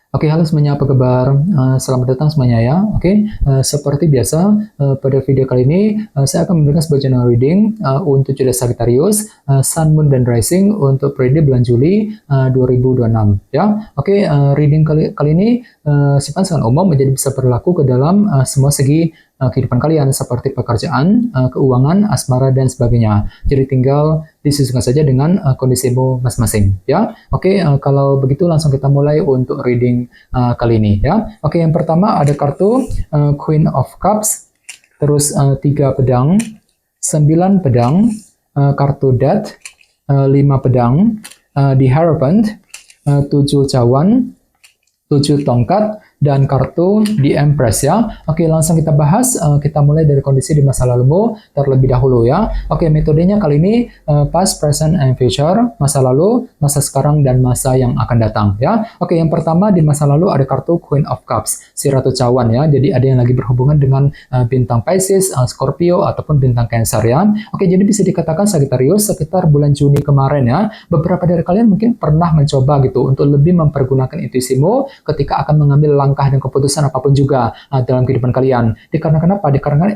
Oke, halo semuanya, apa kabar? Selamat datang semuanya ya. Oke, seperti biasa, pada video kali ini saya akan memberikan sebuah general reading untuk zodiak Sagittarius, Sun, Moon, dan Rising untuk periode bulan Juli 2026 ya. Oke, reading kali ini sifatnya sangat umum, menjadi bisa berlaku ke dalam semua segi kehidupan kalian seperti pekerjaan, keuangan, asmara, dan sebagainya. Jadi tinggal disesuaikan saja dengan kondisimu masing-masing ya. Oke, kalau begitu langsung kita mulai untuk reading kali ini ya. Oke, yang pertama ada kartu Queen of Cups, terus 3 pedang, 9 pedang, kartu Death, 5 pedang, The Hierophant, 7 cawan, 7 tongkat, dan kartu The Empress ya. Oke, langsung kita bahas. Kita mulai dari kondisi di masa lalumu terlebih dahulu ya. Oke, metodenya kali ini past, present, and future. Masa lalu, masa sekarang, dan masa yang akan datang ya. Oke, yang pertama di masa lalu ada kartu Queen of Cups, si Ratu Cawan ya. Jadi ada yang lagi berhubungan dengan bintang Pisces, Scorpio, ataupun bintang Cancer ya. Oke, jadi bisa dikatakan Sagittarius sekitar bulan Juni kemarin ya. Beberapa dari kalian mungkin pernah mencoba gitu untuk lebih mempergunakan intuisimu ketika akan mengambil langkah dan keputusan apapun juga dalam kehidupan kalian. Dikarenakan apa?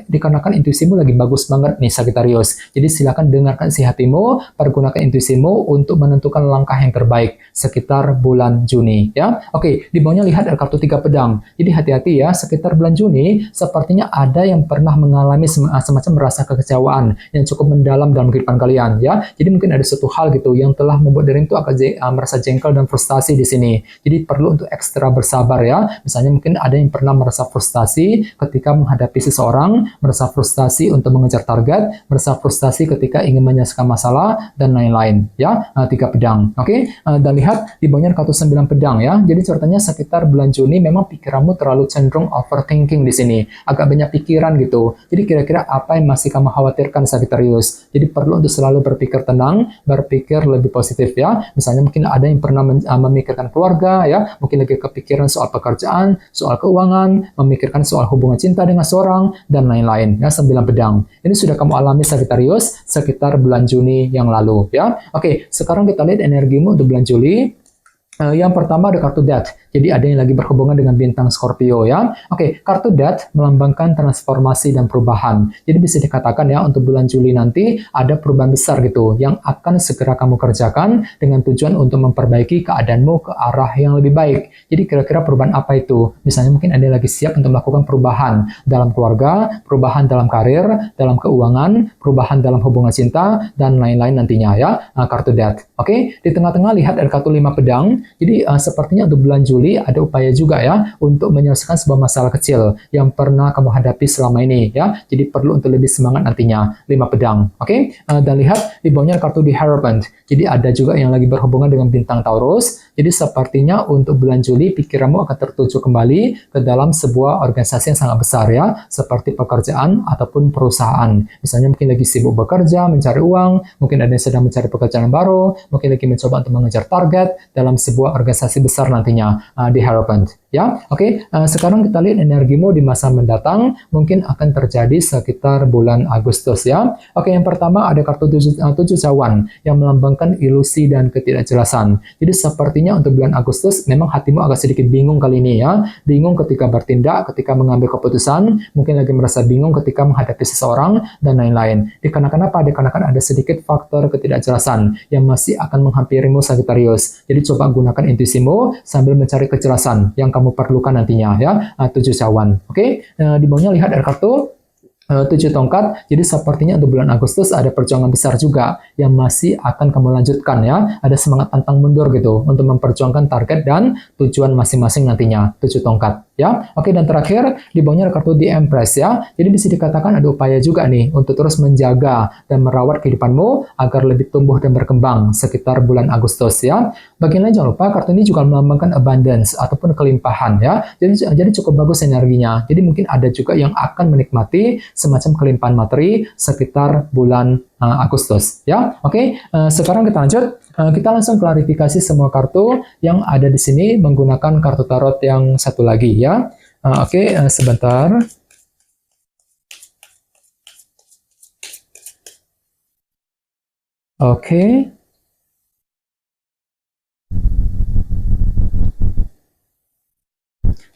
Dikarenakan intuisimu lagi bagus banget nih Sagittarius. Jadi silakan dengarkan isi hatimu, pergunakan intuisimu untuk menentukan langkah yang terbaik sekitar bulan Juni ya. Oke, di bawahnya lihat ada kartu 3 pedang. Jadi hati-hati ya, sekitar bulan Juni sepertinya ada yang pernah mengalami semacam merasa kekecewaan yang cukup mendalam dalam kehidupan kalian ya. Jadi mungkin ada suatu hal gitu yang telah membuat dirimu itu agak merasa jengkel dan frustasi di sini. Jadi perlu untuk ekstra bersabar ya. Misalnya mungkin ada yang pernah merasa frustasi ketika menghadapi seseorang, merasa frustasi untuk mengejar target, merasa frustasi ketika ingin menyelesaikan masalah, dan lain-lain ya. 3 pedang. Oke, dan lihat di bawahnya kartu 9 pedang ya. Jadi ceritanya sekitar bulan Juni memang pikiranmu terlalu cenderung overthinking di sini. Agak banyak pikiran gitu. Jadi kira-kira apa yang masih kamu khawatirkan Sagittarius? Jadi perlu untuk selalu berpikir tenang, berpikir lebih positif ya. Misalnya mungkin ada yang pernah memikirkan keluarga ya, mungkin lagi kepikiran soal pekerjaan, soal keuangan, memikirkan soal hubungan cinta dengan seorang, dan lain-lain ya. 9 pedang. Ini sudah kamu alami Sagittarius sekitar bulan Juni yang lalu ya. Oke, sekarang kita lihat energimu untuk bulan Juli. Yang pertama ada kartu Death. Jadi ada yang lagi berhubungan dengan bintang Scorpio ya. Oke, kartu Death melambangkan transformasi dan perubahan. Jadi bisa dikatakan ya untuk bulan Juli nanti ada perubahan besar gitu yang akan segera kamu kerjakan dengan tujuan untuk memperbaiki keadaanmu ke arah yang lebih baik. Jadi kira-kira perubahan apa itu? Misalnya mungkin ada yang lagi siap untuk melakukan perubahan dalam keluarga, perubahan dalam karir, dalam keuangan, perubahan dalam hubungan cinta, dan lain-lain nantinya ya. Kartu Death. Oke, di tengah-tengah lihat ada kartu 5 pedang. Jadi sepertinya untuk bulan Juli ada upaya juga ya untuk menyelesaikan sebuah masalah kecil yang pernah kamu hadapi selama ini ya. Jadi perlu untuk lebih semangat nantinya. 5 pedang. Oke, dan lihat di bawahnya kartu The Hierophant. Jadi ada juga yang lagi berhubungan dengan bintang Taurus. Jadi sepertinya untuk bulan Juli pikiranmu akan tertuju kembali ke dalam sebuah organisasi yang sangat besar ya, seperti pekerjaan ataupun perusahaan. Misalnya mungkin lagi sibuk bekerja, mencari uang, mungkin ada yang sedang mencari pekerjaan baru, mungkin lagi mencoba untuk mengejar target dalam sebuah organisasi besar nantinya, The Hierophant ya. Oke, sekarang kita lihat energimu di masa mendatang mungkin akan terjadi sekitar bulan Agustus ya. Oke, yang pertama ada kartu 7 cawan yang melambangkan ilusi dan ketidakjelasan. Jadi sepertinya untuk bulan Agustus memang hatimu agak sedikit bingung kali ini ya. Bingung ketika bertindak, ketika mengambil keputusan, mungkin lagi merasa bingung ketika menghadapi seseorang, dan lain-lain. Dikarenakan apa? Dikarenakan ada sedikit faktor ketidakjelasan yang masih akan menghampirimu Sagittarius. Jadi coba gunakan intuisimu sambil mencari kejelasan yang kamu perlukan nantinya ya. 7 cawan. Oke, di bawahnya lihat ada kartu 7 tongkat. Jadi sepertinya untuk bulan Agustus ada perjuangan besar juga yang masih akan kamu lanjutkan ya. Ada semangat pantang mundur gitu untuk memperjuangkan target dan tujuan masing-masing nantinya. 7 tongkat ya. Oke, dan terakhir di bawahnya ada kartu The Empress ya. Jadi bisa dikatakan ada upaya juga nih untuk terus menjaga dan merawat kehidupanmu agar lebih tumbuh dan berkembang sekitar bulan Agustus ya. Bagian lain jangan lupa kartu ini juga melambangkan abundance ataupun kelimpahan ya. Jadi cukup bagus energinya. Jadi mungkin ada juga yang akan menikmati semacam kelimpahan materi sekitar bulan Agustus ya. Oke, sekarang kita lanjut. Kita langsung klarifikasi semua kartu yang ada di sini menggunakan kartu tarot yang satu lagi ya. Oke, sebentar. Oke.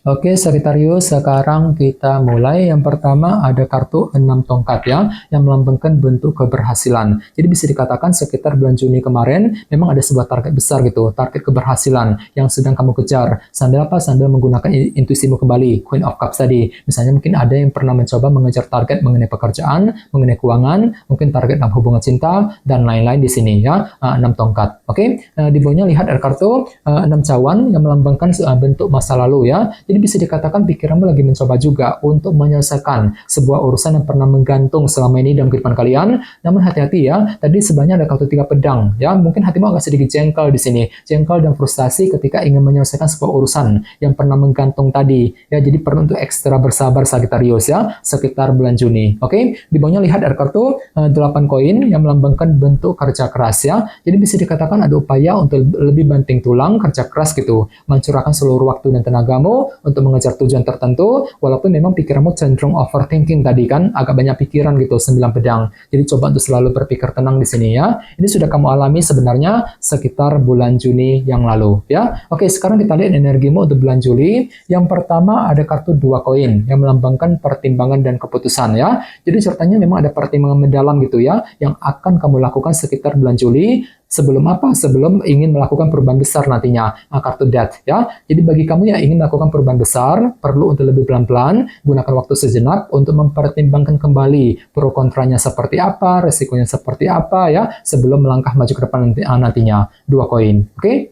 Oke, Sagittarius, sekarang kita mulai. Yang pertama ada kartu 6 tongkat ya, yang melambangkan bentuk keberhasilan. Jadi bisa dikatakan sekitar bulan Juni kemarin, memang ada sebuah target besar gitu, target keberhasilan yang sedang kamu kejar. Sambil apa? Sambil menggunakan intuisimu kembali, Queen of Cups tadi. Misalnya mungkin ada yang pernah mencoba mengejar target mengenai pekerjaan, mengenai keuangan, mungkin target dalam hubungan cinta, dan lain-lain di sini ya, 6 tongkat. Oke, di bawahnya lihat ada kartu 6 cawan yang melambangkan bentuk masa lalu ya. Jadi bisa dikatakan pikiranmu lagi mencoba juga untuk menyelesaikan sebuah urusan yang pernah menggantung selama ini dalam kehidupan kalian. Namun hati-hati ya, tadi sebenarnya ada kartu 3 pedang ya. Mungkin hatimu agak sedikit jengkel di sini, jengkel dan frustasi ketika ingin menyelesaikan sebuah urusan yang pernah menggantung tadi ya. Jadi perlu untuk ekstra bersabar Sagittarius ya, sekitar bulan Juni. Oke, di bawahnya lihat ada kartu 8 koin yang melambangkan bentuk kerja keras ya. Jadi bisa dikatakan ada upaya untuk lebih banting tulang, kerja keras gitu, mencurahkan seluruh waktu dan tenagamu untuk mengejar tujuan tertentu, walaupun memang pikiranmu cenderung overthinking tadi kan, agak banyak pikiran gitu, 9 pedang. Jadi coba untuk selalu berpikir tenang di sini ya. Ini sudah kamu alami sebenarnya sekitar bulan Juni yang lalu ya. Oke, sekarang kita lihat energimu untuk bulan Juli. Yang pertama ada kartu 2 koin yang melambangkan pertimbangan dan keputusan ya. Jadi ceritanya memang ada pertimbangan mendalam gitu ya, yang akan kamu lakukan sekitar bulan Juli. Sebelum apa? Sebelum ingin melakukan perubahan besar nantinya. Kartu Death ya. Jadi bagi kamu yang ingin melakukan perubahan besar, perlu untuk lebih pelan-pelan, gunakan waktu sejenak untuk mempertimbangkan kembali pro kontranya seperti apa, resikonya seperti apa ya, sebelum melangkah maju ke depan nantinya. 2 koin. Oke?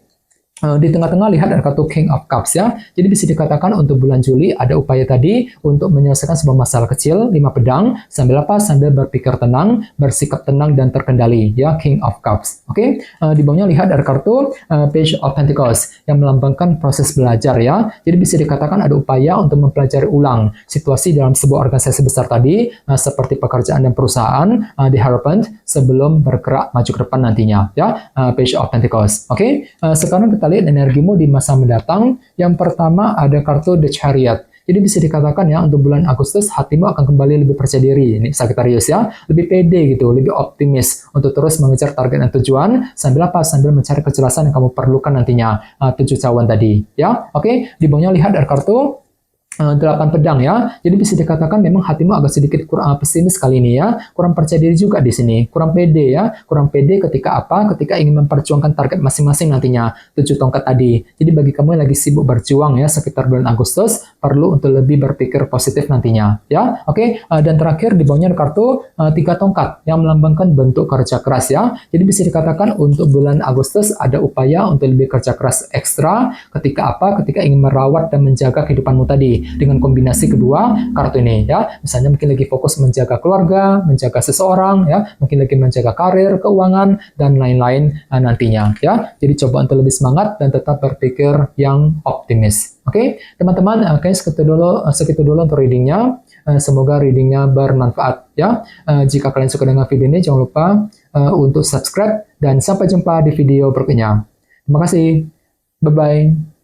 Di tengah-tengah lihat ada kartu King of Cups ya. Jadi bisa dikatakan untuk bulan Juli ada upaya tadi untuk menyelesaikan sebuah masalah kecil, 5 pedang, sambil apa? Sambil berpikir tenang, bersikap tenang dan terkendali ya, King of Cups. Oke, di bawahnya lihat ada kartu Page of Pentacles yang melambangkan proses belajar ya. Jadi bisa dikatakan ada upaya untuk mempelajari ulang situasi dalam sebuah organisasi besar tadi, seperti pekerjaan dan perusahaan, di Hierophant, sebelum bergerak maju ke depan nantinya ya, Page of Pentacles. Oke, sekarang kita lihat energimu di masa mendatang. Yang pertama ada kartu The Chariot. Jadi bisa dikatakan ya, untuk bulan Agustus hatimu akan kembali lebih percaya diri, ini Sagittarius ya, lebih pede gitu, lebih optimis untuk terus mengejar target dan tujuan, sambil apa? Sambil mencari kejelasan yang kamu perlukan nantinya, 7 cawan tadi ya. Oke, di bawahnya lihat ada kartu 8 pedang ya. Jadi bisa dikatakan memang hatimu agak sedikit kurang pesimis kali ini ya. Kurang percaya diri juga di sini. Kurang pede ya. Kurang pede ketika apa? Ketika ingin memperjuangkan target masing-masing nantinya. 7 tongkat tadi. Jadi bagi kamu yang lagi sibuk berjuang ya sekitar bulan Agustus, perlu untuk lebih berpikir positif nantinya ya. Oke, dan terakhir di bawahnya ada kartu 3 tongkat yang melambangkan bentuk kerja keras ya. Jadi bisa dikatakan untuk bulan Agustus ada upaya untuk lebih kerja keras ekstra ketika apa? Ketika ingin merawat dan menjaga kehidupanmu tadi. Dengan kombinasi kedua kartu ini ya, misalnya mungkin lagi fokus menjaga keluarga, menjaga seseorang ya, mungkin lagi menjaga karir, keuangan dan lain-lain nantinya ya. Jadi coba untuk lebih semangat dan tetap berpikir yang optimis. Oke, teman-teman, segitu dulu untuk readingnya. Semoga readingnya bermanfaat ya. Jika kalian suka dengan video ini, jangan lupa untuk subscribe dan sampai jumpa di video berikutnya. Terima kasih. Bye bye.